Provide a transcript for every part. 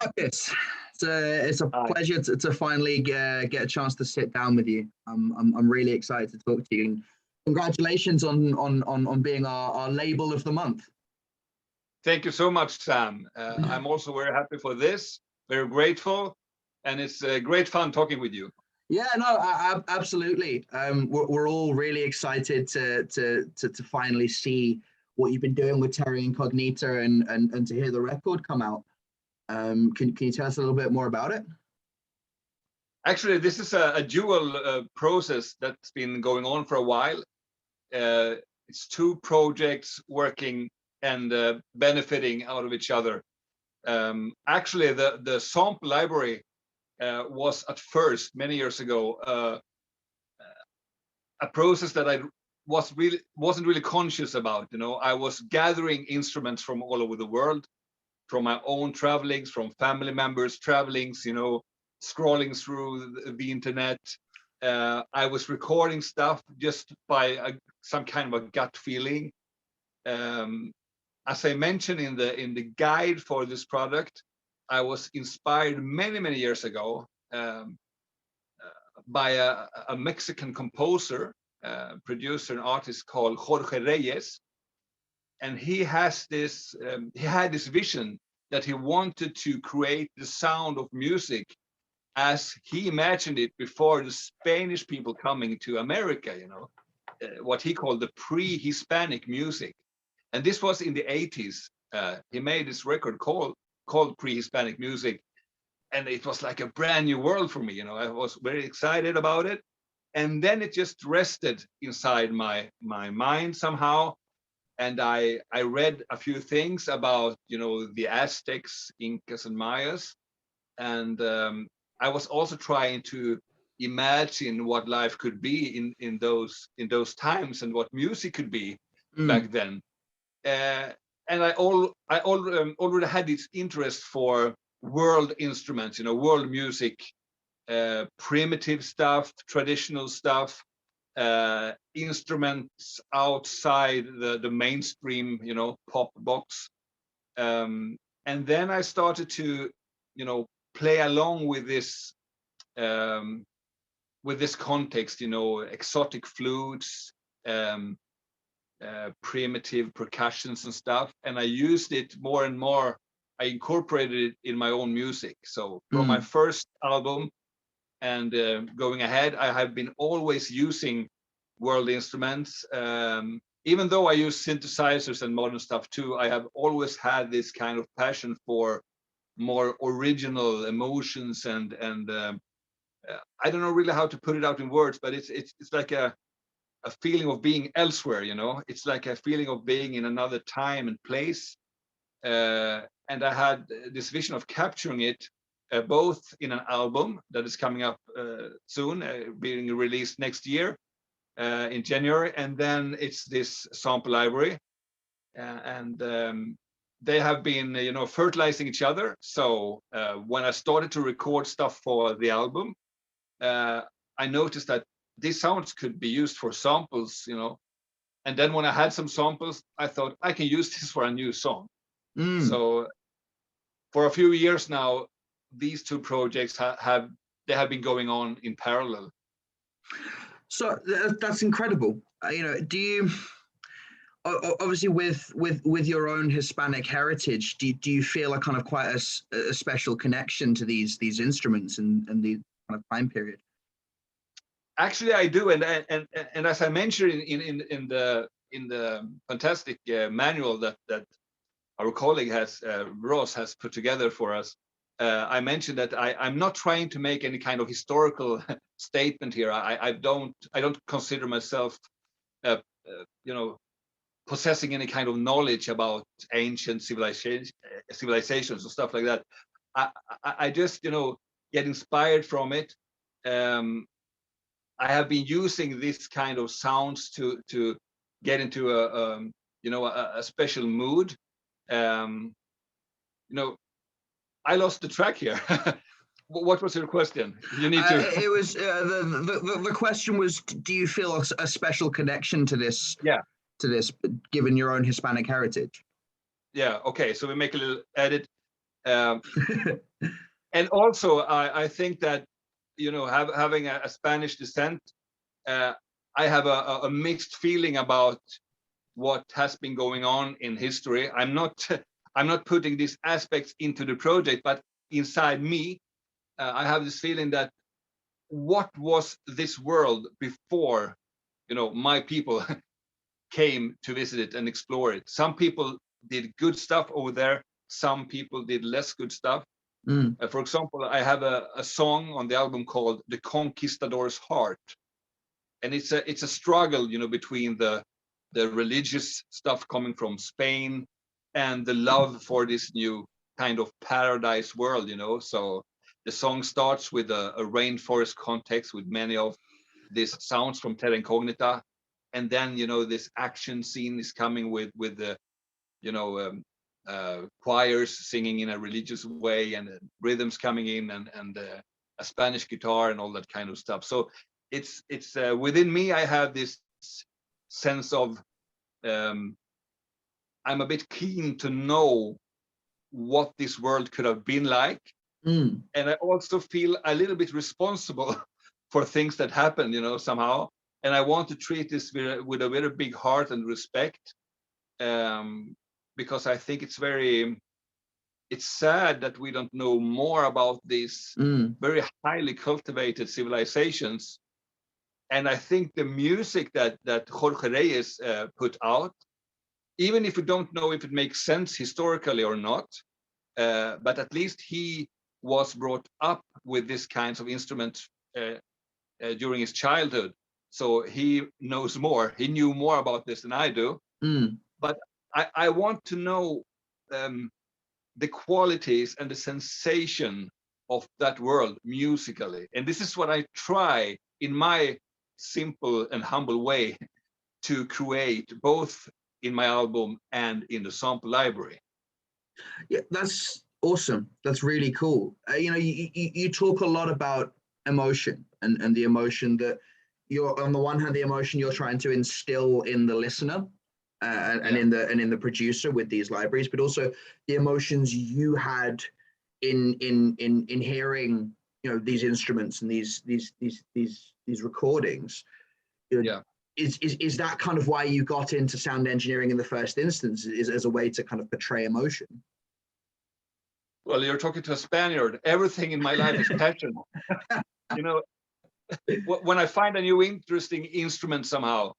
Marcus, it's a Hi. pleasure to finally get a chance to sit down with you. I'm really excited to talk to you. And congratulations on being our label of the month. Thank you so much, Sam. I'm also very happy for this, very grateful, and it's great fun talking with you. Yeah, no, absolutely. We're all really excited to finally see what you've been doing with Terra Incgonita and to hear the record come out. Can you tell us a little bit more about it? Actually, this is a dual process that's been going on for a while. It's two projects working and benefiting out of each other. Actually, the sample library was at first, many years ago, a process that I wasn't really conscious about. You know, I was gathering instruments from all over the world, from my own travelings, from family members' travelings, you know, scrolling through the internet. I was recording stuff just by some kind of a gut feeling. As I mentioned in the guide for this product, I was inspired many years ago by a Mexican composer, producer, and artist called Jorge Reyes, and he has this. He had this vision that he wanted to create the sound of music as he imagined it before the Spanish people coming to America. You know, what he called the pre-Hispanic music, and this was in the 80s. He made this record called Pre-Hispanic Music, and it was like a brand new world for me. You know, I was very excited about it, and then it just rested inside my mind somehow. And I read a few things about, you know, the Aztecs, Incas, and Mayas, and I was also trying to imagine what life could be in those times and what music could be back then. And I already had this interest for world instruments, you know, world music, primitive stuff, traditional stuff, instruments outside the mainstream, you know, pop box. And then I started to, you know, play along with this context, you know, exotic flutes, primitive percussions and stuff, and I used it more and more. I incorporated it in my own music. So from my first album and going ahead, I have been always using world instruments. Even though I use synthesizers and modern stuff too, I have always had this kind of passion for more original emotions and I don't know really how to put it out in words, but it's like a feeling of being elsewhere, you know. It's like a feeling of being in another time and place. And I had this vision of capturing it both in an album that is coming up soon, being released next year in January, and then it's this sample library, and they have been, you know, fertilizing each other. So when I started to record stuff for the album, I noticed that these sounds could be used for samples, you know. And then when I had some samples, I thought I can use this for a new song. So for a few years now, these two projects have been going on in parallel. So that's incredible. You know, do you obviously with your own Hispanic heritage, do you feel a kind of quite a special connection to these instruments and the kind of time period? Actually, I do, and as I mentioned in the fantastic manual that our colleague Ross has put together for us, I mentioned that I'm not trying to make any kind of historical statement here. I don't consider myself, you know, possessing any kind of knowledge about ancient civilizations or stuff like that. I just, you know, get inspired from it. I have been using this kind of sounds to get into a special mood. You know, I lost the track here. What was your question? You need to. It was the question was, do you feel a special connection to this? Yeah. To this, given your own Hispanic heritage. Yeah. Okay. So we make a little edit. Um, and also, I think that, you know, having a Spanish descent, I have a mixed feeling about what has been going on in history. I'm not I'm not putting these aspects into the project, but inside me, I have this feeling that what was this world before, you know, my people came to visit it and explore it. Some people did good stuff over there. Some people did less good stuff. For example, I have a song on the album called "The Conquistador's Heart," and it's a struggle, you know, between the religious stuff coming from Spain and the love for this new kind of paradise world, you know. So the song starts with a rainforest context with many of these sounds from Terra Incgonita, and then, you know, this action scene is coming with the, you know, choirs singing in a religious way, and rhythms coming in, and a Spanish guitar and all that kind of stuff. So it's within me, I have this sense of I'm a bit keen to know what this world could have been like, and I also feel a little bit responsible for things that happen, you know, somehow. And I want to treat this with a very big heart and respect, because I think it's sad that we don't know more about these very highly cultivated civilizations. And I think the music that Jorge Reyes put out, even if we don't know if it makes sense historically or not, but at least he was brought up with this kinds of instruments during his childhood. So he knows more. He knew more about this than I do. But I want to know the qualities and the sensation of that world musically. And this is what I try in my simple and humble way to create, both in my album and in the sample library. Yeah, that's awesome. That's really cool. You know, you talk a lot about emotion and the emotion that you're, on the one hand, the emotion you're trying to instill in the listener, and in the producer with these libraries, but also the emotions you had in hearing, you know, these instruments and these recordings. You know, is that kind of why you got into sound engineering in the first instance, is as a way to kind of portray emotion? Well, you're talking to a Spaniard. Everything in my life is passion. You know, when I find a new interesting instrument somehow,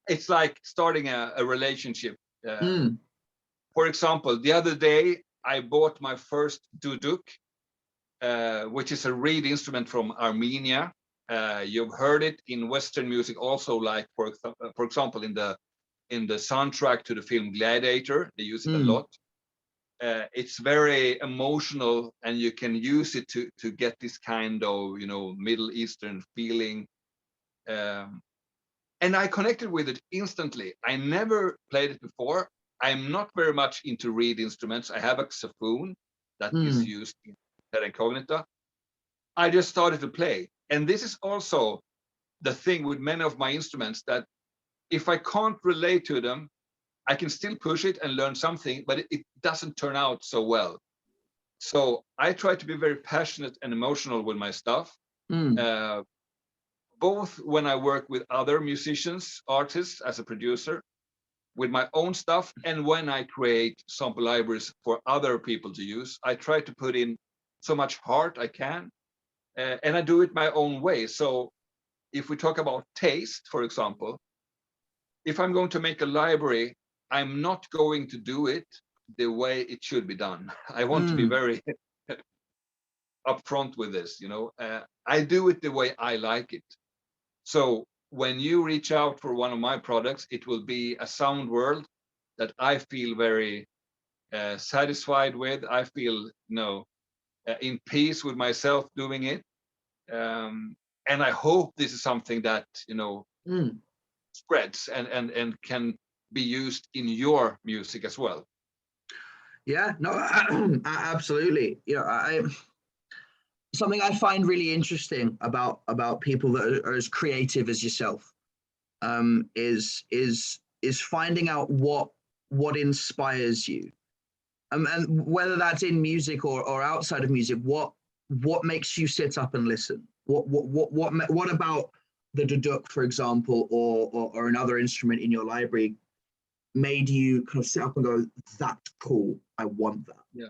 it's like starting a relationship. For example, the other day I bought my first duduk, which is a reed instrument from Armenia. You've heard it in Western music also, like for example in the soundtrack to the film Gladiator. They use it a lot. It's very emotional, and you can use it to get this kind of, you know, Middle Eastern feeling. And I connected with it instantly. I never played it before. I'm not very much into reed instruments. I have a saxophone that is used in Terra Incgonita. I just started to play. And this is also the thing with many of my instruments, that if I can't relate to them, I can still push it and learn something, but it doesn't turn out so well. So I try to be very passionate and emotional with my stuff. Both when I work with other musicians, artists, as a producer, with my own stuff, and when I create sample libraries for other people to use, I try to put in so much heart I can, and I do it my own way. So if we talk about taste, for example, if I'm going to make a library, I'm not going to do it the way it should be done. I want to be very upfront with this, you know. I do it the way I like it. So when you reach out for one of my products, it will be a sound world that I feel very satisfied with. I feel, you know, in peace with myself doing it. And I hope this is something that, you know, spreads and can be used in your music as well. Yeah, no, absolutely. You know, something I find really interesting about people that are as creative as yourself, is finding out what inspires you. And whether that's in music or outside of music, what makes you sit up and listen? What about the duduk, for example, or another instrument in your library made you kind of sit up and go, that's cool, I want that? Yeah.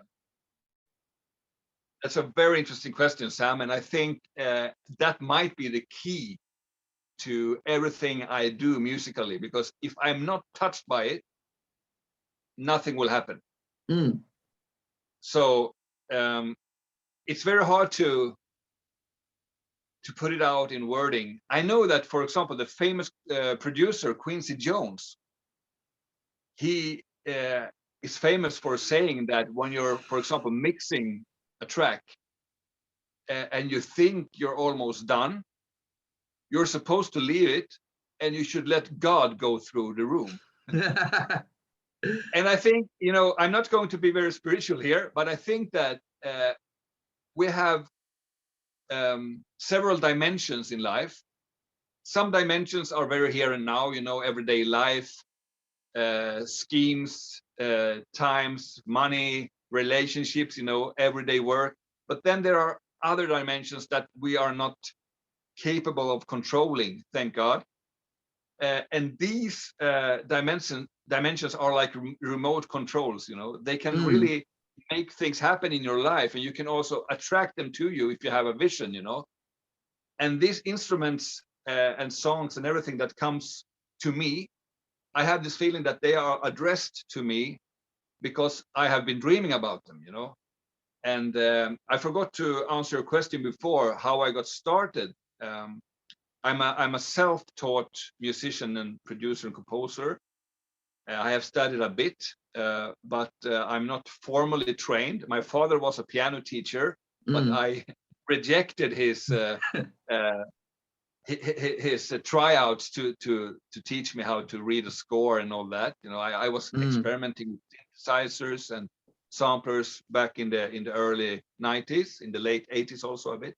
That's a very interesting question, Sam, and I think that might be the key to everything I do musically, because if I'm not touched by it, nothing will happen. So it's very hard to put it out in wording. I know that, for example, the famous producer Quincy Jones, he is famous for saying that when you're, for example, mixing a track and you think you're almost done, you're supposed to leave it and you should let God go through the room. And I think, I'm not going to be very spiritual here, but I think that we have several dimensions in life. Some dimensions are very here and now, everyday life, schemes, times, money, relationships, everyday work. But then there are other dimensions that we are not capable of controlling, thank God. And these dimensions are like remote controls, they can really make things happen in your life, and you can also attract them to you if you have a vision, And these instruments and songs and everything that comes to me, I have this feeling that they are addressed to me because I have been dreaming about them, And I forgot to answer your question before, how I got started. I'm a self-taught musician and producer and composer. I have studied a bit, but I'm not formally trained. My father was a piano teacher, but I rejected his tryouts to teach me how to read a score and all that. I was experimenting with synthesizers and samplers back in the early 90s, in the late 80s also a bit.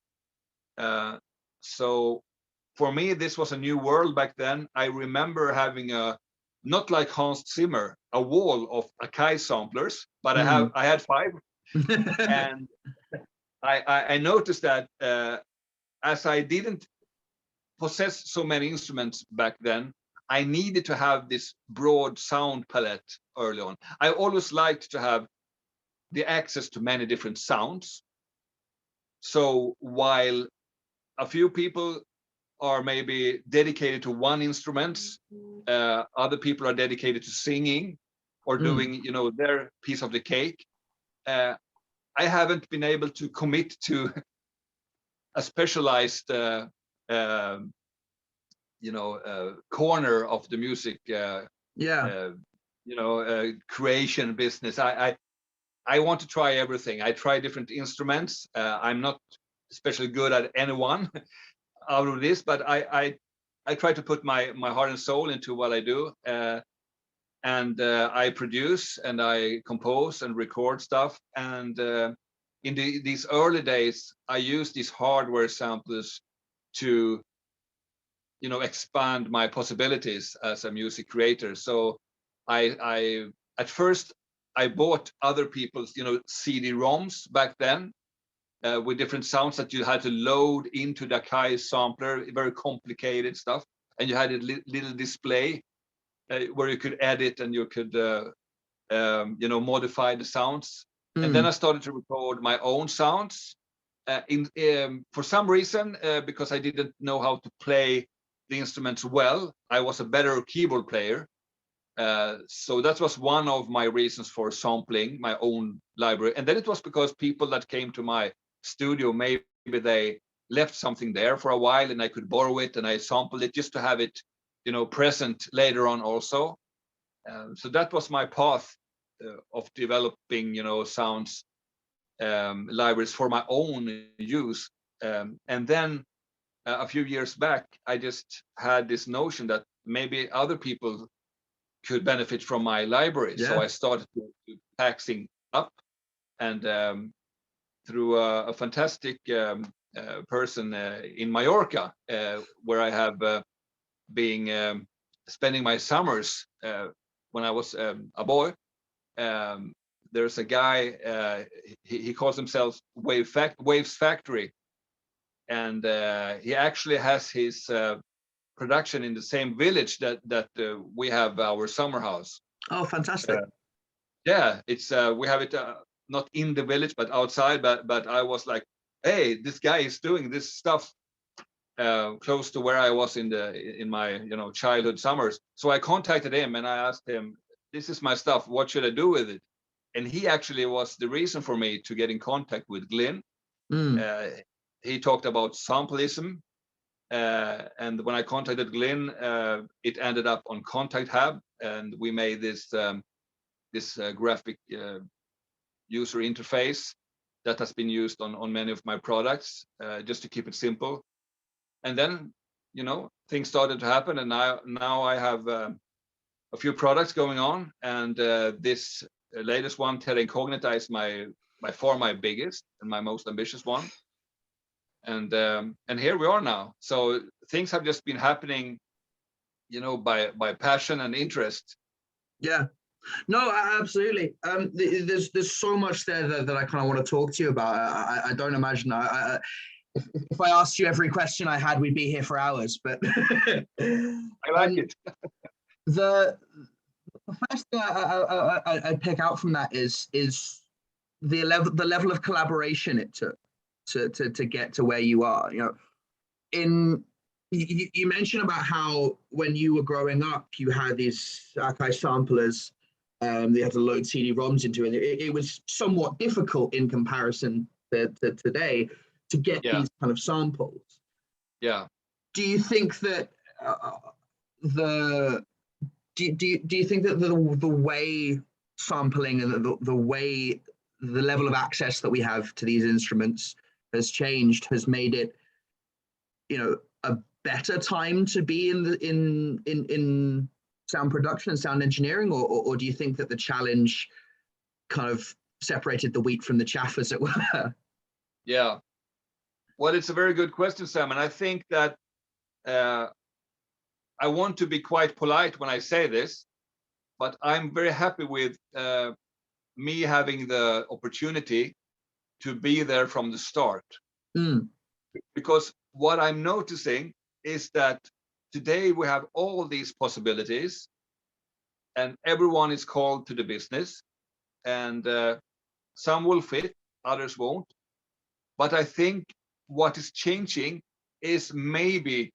So for me, this was a new world back then. I remember having not like Hans Zimmer, a wall of Akai samplers, but I had 5. And I noticed that as I didn't possess so many instruments back then, I needed to have this broad sound palette early on. I always liked to have the access to many different sounds. So while a few people are maybe dedicated to one instrument, other people are dedicated to singing or doing, their piece of the cake. I haven't been able to commit to a specialized, corner of the music, creation business. I want to try everything. I try different instruments. I'm not especially good at any one out of this, but I try to put my heart and soul into what I do, and I produce and I compose and record stuff. And in these early days, I used these hardware samplers to, expand my possibilities as a music creator. So I at first I bought other people's, CD-ROMs back then. With different sounds that you had to load into the Akai sampler, very complicated stuff. And you had a little display where you could edit and you could, modify the sounds. And then I started to record my own sounds. For some reason, because I didn't know how to play the instruments well, I was a better keyboard player. So that was one of my reasons for sampling my own library. And then it was because people that came to my studio, maybe they left something there for a while and I could borrow it and I sampled it just to have it, present later on also. So that was my path of developing, sounds, libraries for my own use. And then a few years back, I just had this notion that maybe other people could benefit from my library. Yeah. So I started to pack things up, and through a fantastic person in Mallorca, where I have been spending my summers when I was a boy. there's a guy, he calls himself Waves Factory, and he actually has his production in the same village that we have our summer house. Oh, fantastic. Yeah, it's we have it not in the village but outside, but I was like, hey, this guy is doing this stuff close to where I was in my childhood summers. So I contacted him and I asked him, this is my stuff, what should I do with it? And he actually was the reason for me to get in contact with Glyn. He talked about sampleism, and when I contacted Glyn, it ended up on Kontakt Hub, and we made this graphic user interface that has been used on many of my products, just to keep it simple. And then things started to happen, and now I have a few products going on, and this latest one, Terra Incgonita, is by far my biggest and my most ambitious one. And here we are now. So things have just been happening, by passion and interest. Yeah. No, absolutely. There's so much there that I kind of want to talk to you about. I don't imagine if I asked you every question I had, we'd be here for hours. But I like it. The first thing I pick out from that is the level of collaboration it took to get to where you are. You mentioned about how when you were growing up, you had these Akai samplers. They had to load CD-ROMs into it. It was somewhat difficult in comparison to today to get these kind of samples. Yeah. Do you think that do you think that the way sampling and the level of access that we have to these instruments has changed, has made it, a better time to be in sound production and sound engineering, or do you think that the challenge kind of separated the wheat from the chaff, as it were? Yeah. Well, it's a very good question, Sam, and I think that I want to be quite polite when I say this, but I'm very happy with me having the opportunity to be there from the start. Because what I'm noticing is that today we have all these possibilities, and everyone is called to the business, and some will fit, others won't. But I think what is changing is maybe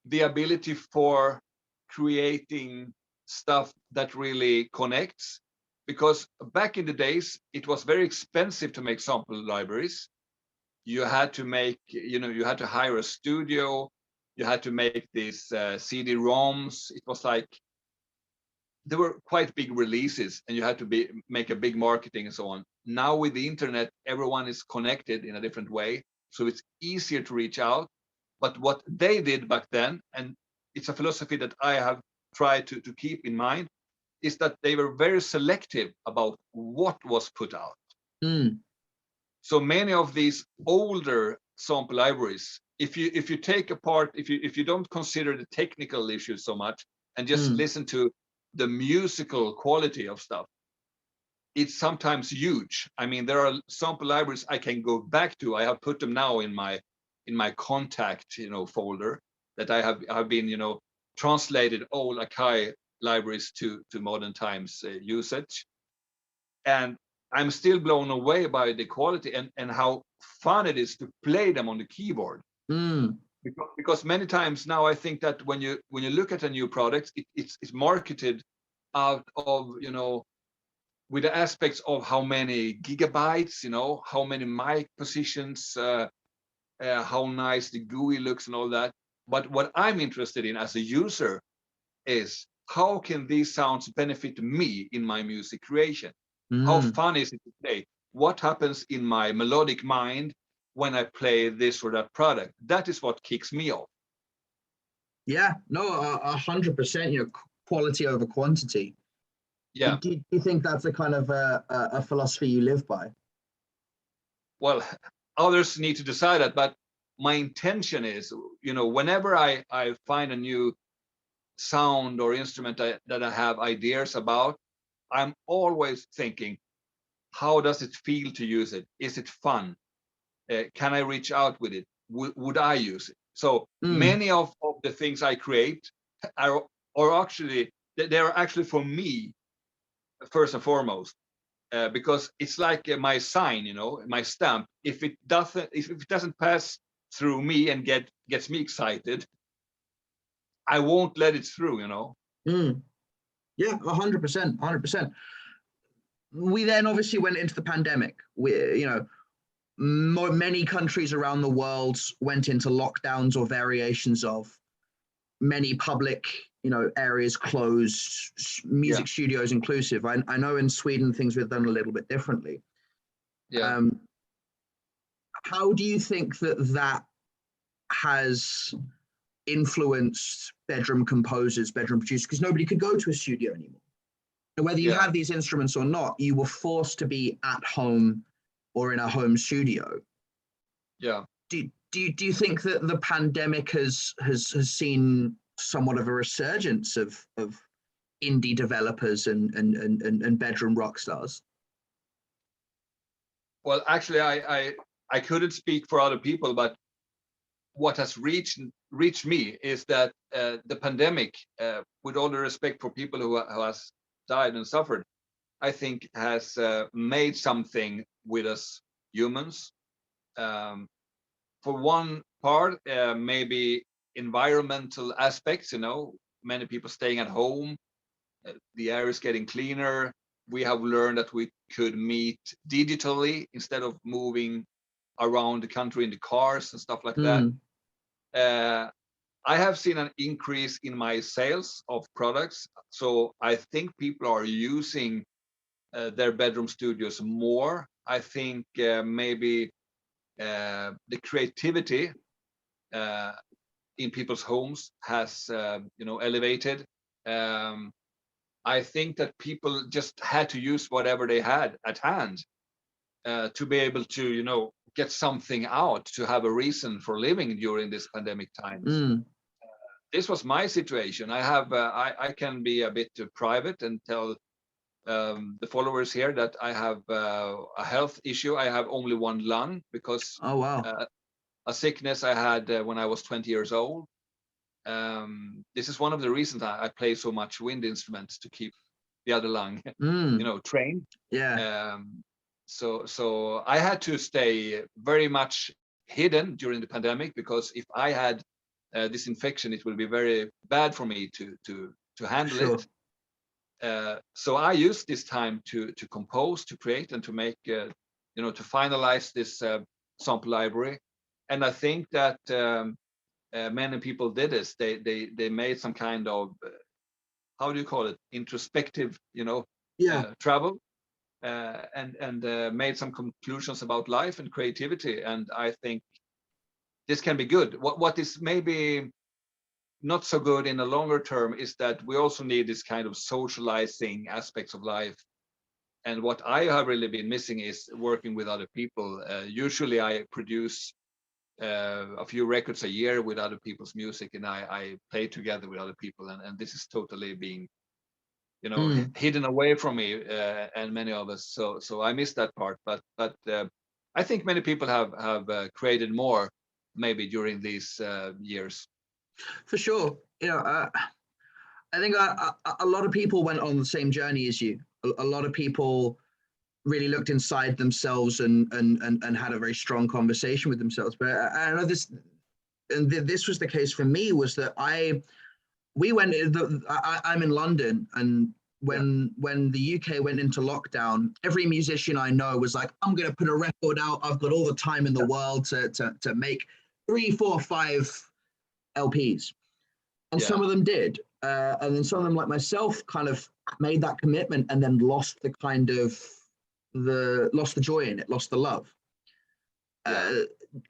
the ability for creating stuff that really connects. Because back in the days, it was very expensive to make sample libraries. You had to make, you had to hire a studio, you had to make these CD-ROMs. It was like, there were quite big releases, and you had to make a big marketing and so on. Now with the internet, everyone is connected in a different way, so it's easier to reach out. But what they did back then, and it's a philosophy that I have tried to keep in mind, is that they were very selective about what was put out. So many of these older sample libraries, if you take apart, if you don't consider the technical issues so much and just listen to the musical quality of stuff, it's sometimes huge. I mean, there are sample libraries I can go back to. I have put them now in my Kontakt folder that I have been translated old Akai libraries to modern times usage, and I'm still blown away by the quality and how fun it is to play them on the keyboard. Because many times now I think that when you look at a new product, it's marketed out of with the aspects of how many gigabytes, how many mic positions, how nice the GUI looks and all that. But what I'm interested in as a user is how can these sounds benefit me in my music creation? How fun is it to play? What happens in my melodic mind when I play this or that product? That is what kicks me off. Yeah, no, 100%. Quality over quantity. Yeah. Do you think that's a kind of a philosophy you live by? Well, others need to decide that, but my intention is, whenever I find a new sound or instrument that I have ideas about, I'm always thinking, how does it feel to use it? Is it fun? Can I reach out with it? Would I use it? So many of the things I create are actually, they're actually for me first and foremost, because it's like my sign, my stamp. If it doesn't pass through me and gets me excited, I won't let it through. Yeah, 100%, 100%. We then obviously went into the pandemic. Many countries around the world went into lockdowns or variations of. Many public, areas closed, music studios inclusive. I know in Sweden things were done a little bit differently. Yeah. How do you think that has influenced bedroom composers, bedroom producers? Because nobody could go to a studio anymore. And whether you have these instruments or not, you were forced to be at home or in a home studio. Yeah. Do you think that the pandemic has seen somewhat of a resurgence of indie developers and bedroom rock stars? Well, actually, I couldn't speak for other people, but what has reached me is that the pandemic, with all the respect for people who has died and suffered, I think has made something with us humans. For one part, maybe environmental aspects, many people staying at home, the air is getting cleaner. We have learned that we could meet digitally instead of moving around the country in the cars and stuff like that. I have seen an increase in my sales of products. So I think people are using their bedroom studios more. I think maybe the creativity in people's homes has elevated. I think that people just had to use whatever they had at hand to be able to get something out, to have a reason for living during this pandemic times. This was my situation. I can be a bit private and tell the followers here that I have a health issue. I have only one lung because a sickness I had when I was 20 years old. This is one of the reasons I play so much wind instruments, to keep the other lung, trained. Yeah. So I had to stay very much hidden during the pandemic, because if I had this infection, it will be very bad for me to handle it. So I used this time to compose, to create, and to make, to finalize this sample library. And I think that many people did this. They made some kind of how do you call it, introspective, travel, and made some conclusions about life and creativity. And I think this can be good. What is maybe not so good in the longer term is that we also need this kind of socializing aspects of life. And what I have really been missing is working with other people. Usually I produce a few records a year with other people's music, and I play together with other people, and this is totally being hidden away from me and many of us. So I miss that part, but I think many people have created more maybe during these years. For sure. I think a lot of people went on the same journey as you. A lot of people really looked inside themselves and had a very strong conversation with themselves. But I know this, and this was the case for me, was that I'm in London, and when the UK went into lockdown, every musician I know was like, I'm going to put a record out. I've got all the time in the world to make 3, 4, 5 LPs. And some of them did. And then some of them, like myself, kind of made that commitment and then lost the joy in it, lost the love.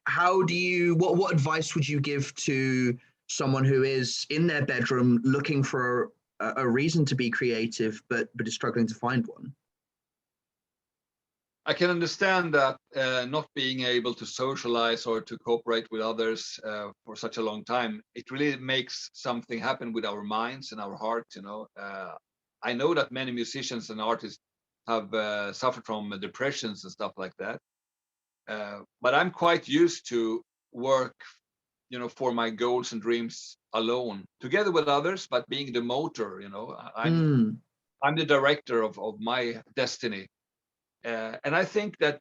How do you, what advice would you give to someone who is in their bedroom looking for a reason to be creative, but is struggling to find one? I can understand that not being able to socialize or to cooperate with others for such a long time, it really makes something happen with our minds and our hearts. I know that many musicians and artists have suffered from depressions and stuff like that. But I'm quite used to work, for my goals and dreams alone, together with others, but being the motor. I'm the director of my destiny, and I think that,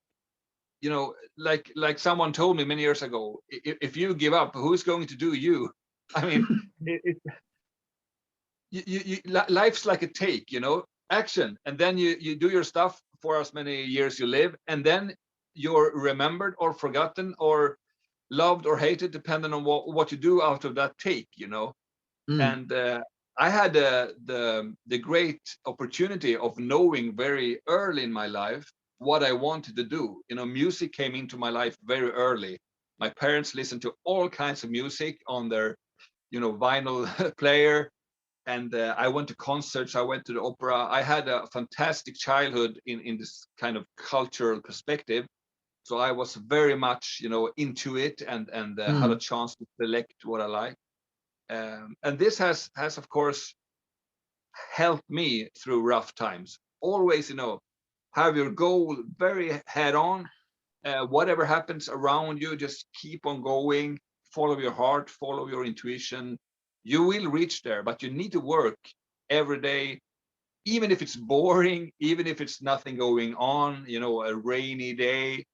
like someone told me many years ago, if you give up, who's going to do you? I mean, life's like a take, action, and then you do your stuff for as many years you live, and then you're remembered or forgotten or loved or hated, depending on what you do out of that take, And I had the great opportunity of knowing very early in my life what I wanted to do. Music came into my life very early. My parents listened to all kinds of music on their, vinyl player. And I went to concerts, I went to the opera. I had a fantastic childhood in this kind of cultural perspective. So I was very much, into it and had a chance to select what I like. And this has of course helped me through rough times. Always, have your goal very head on. Whatever happens around you, just keep on going. Follow your heart, follow your intuition. You will reach there, but you need to work every day, even if it's boring, even if it's nothing going on, a rainy day,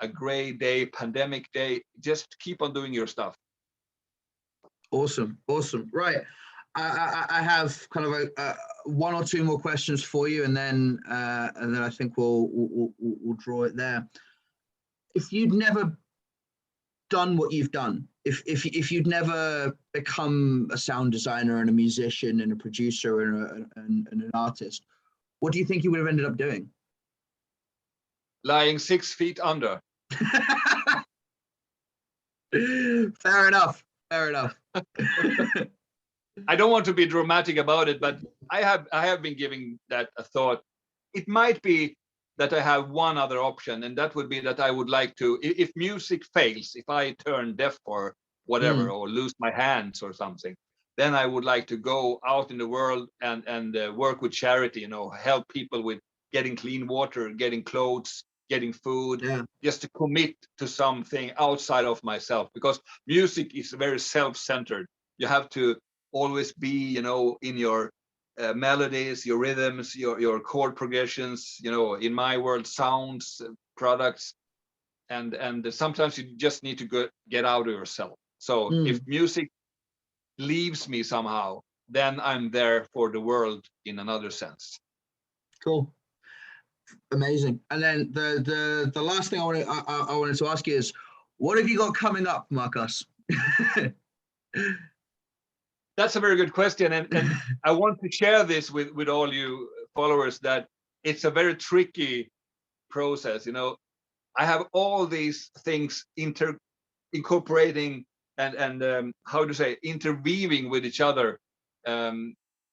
a gray day, pandemic day. Just keep on doing your stuff. Awesome. Right. I have kind of a one or two more questions for you, and then I think we'll draw it there. If you'd never done what you've done, if you'd never become a sound designer and a musician and a producer and an artist, what do you think you would have ended up doing? Lying 6 feet under. Fair enough. I don't want to be dramatic about it, but I have been giving that a thought. It might be that I have one other option, and that would be that I would like to, if music fails, if I turn deaf or whatever, or lose my hands or something, then I would like to go out in the world and work with charity, help people with getting clean water, getting clothes, getting food, just to commit to something outside of myself, because music is very self-centered. You have to always be, in your melodies, your rhythms, your chord progressions, in my world, sounds, products, and sometimes you just need to get out of yourself. So if music leaves me somehow, then I'm there for the world in another sense. Cool. Amazing. And then the last thing I wanted to ask you is, what have you got coming up, Marcus? That's a very good question, and I want to share this with all you followers, that it's a very tricky process. I have all these things incorporating and how to say, interweaving with each other.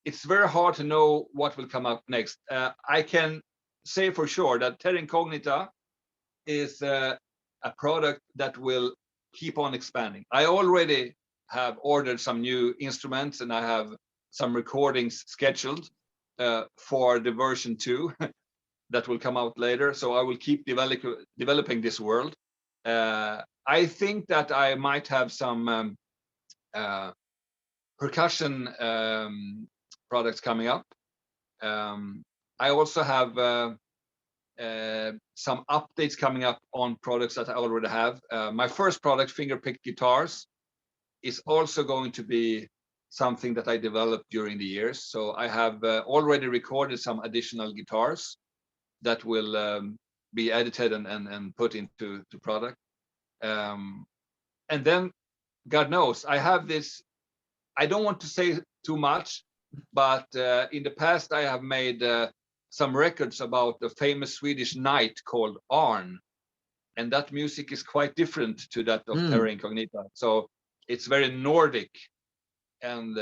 It's very hard to know what will come up next. I can say for sure that Terra Incgonita is a product that will keep on expanding. I already have ordered some new instruments, and I have some recordings scheduled for the version 2 that will come out later. So I will keep developing this world. I think that I might have some percussion products coming up. I also have some updates coming up on products that I already have. My first product, finger-picked guitars, is also going to be something that I developed during the years. So I have already recorded some additional guitars that will be edited and put into product. And then, God knows, I have this, I don't want to say too much, but in the past I have made some records about a famous Swedish knight called Arn. And that music is quite different to that of Terra Incgonita. So it's very Nordic, and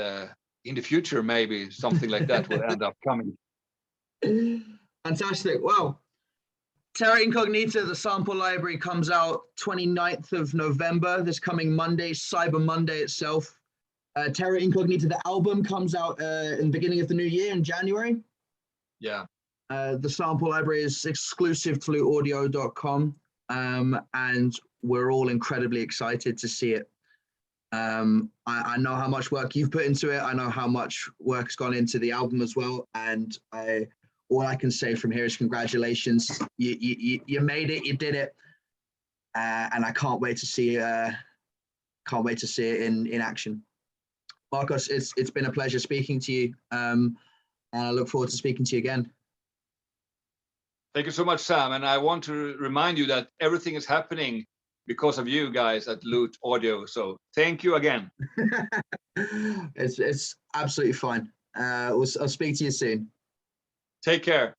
in the future, maybe something like that will end up coming. Fantastic. Well, Terra Incgonita, the sample library, comes out 29th of November, this coming Monday, Cyber Monday itself. Terra Incgonita, the album, comes out in the beginning of the new year in January. Yeah. The sample library is exclusive to fluteaudio.com, and we're all incredibly excited to see it. I know how much work you've put into it. I know how much work has gone into the album as well. And all I can say from here is congratulations. You made it. You did it. And I can't wait to see it in action. Marcos, it's been a pleasure speaking to you. And I look forward to speaking to you again. Thank you so much, Sam. And I want to remind you that everything is happening because of you guys at Flute Audio. So thank you again. It's absolutely fine. I'll speak to you soon. Take care.